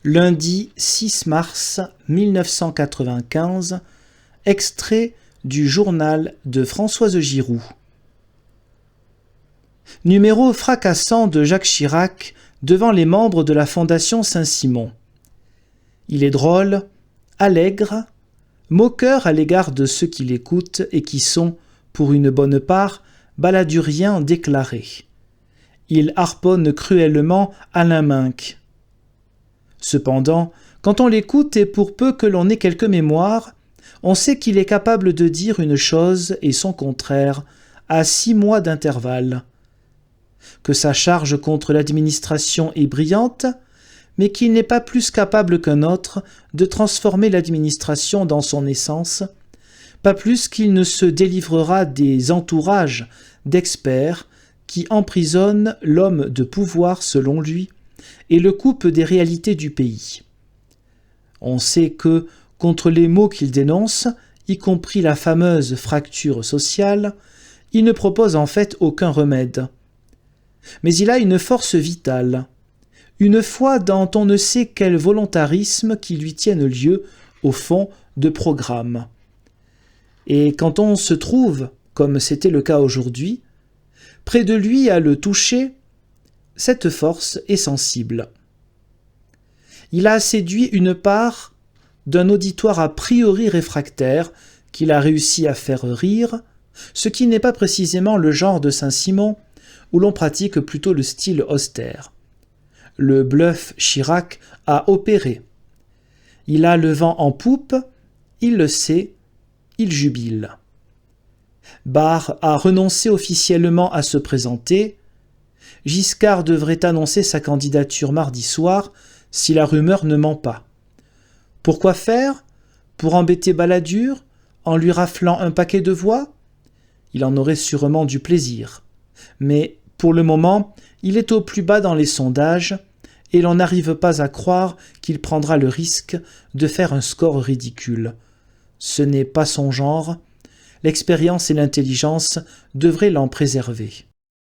Lundi 6 mars 1995, extrait du journal de Françoise Giroud. Numéro fracassant de Jacques Chirac devant les membres de la Fondation Saint-Simon. Il est drôle, allègre, moqueur à l'égard de ceux qui l'écoutent et qui sont, pour une bonne part, baladuriens déclarés. Il harponne cruellement Alain Minck. Cependant, quand on l'écoute et pour peu que l'on ait quelque mémoire, on sait qu'il est capable de dire une chose et son contraire à 6 mois d'intervalle. Que sa charge contre l'administration est brillante, mais qu'il n'est pas plus capable qu'un autre de transformer l'administration dans son essence, pas plus qu'il ne se délivrera des entourages d'experts qui emprisonnent l'homme de pouvoir selon lui et le coupent des réalités du pays. On sait que, contre les maux qu'il dénonce, y compris la fameuse fracture sociale, il ne propose en fait aucun remède. Mais il a une force vitale, une foi dans on ne sait quel volontarisme qui lui tienne lieu, au fond, de programme. Et quand on se trouve, comme c'était le cas aujourd'hui, près de lui à le toucher, cette force est sensible. Il a séduit une part d'un auditoire a priori réfractaire qu'il a réussi à faire rire, ce qui n'est pas précisément le genre de Saint-Simon, où l'on pratique plutôt le style austère. Le bluff Chirac a opéré. Il a le vent en poupe, il le sait, il jubile. Barre a renoncé officiellement à se présenter. Giscard devrait annoncer sa candidature mardi soir si la rumeur ne ment pas. Pourquoi faire? Pour embêter Balladur, en lui raflant un paquet de voix? Il en aurait sûrement du plaisir. Mais pour le moment, il est au plus bas dans les sondages et l'on n'arrive pas à croire qu'il prendra le risque de faire un score ridicule. Ce n'est pas son genre. L'expérience et l'intelligence devraient l'en préserver.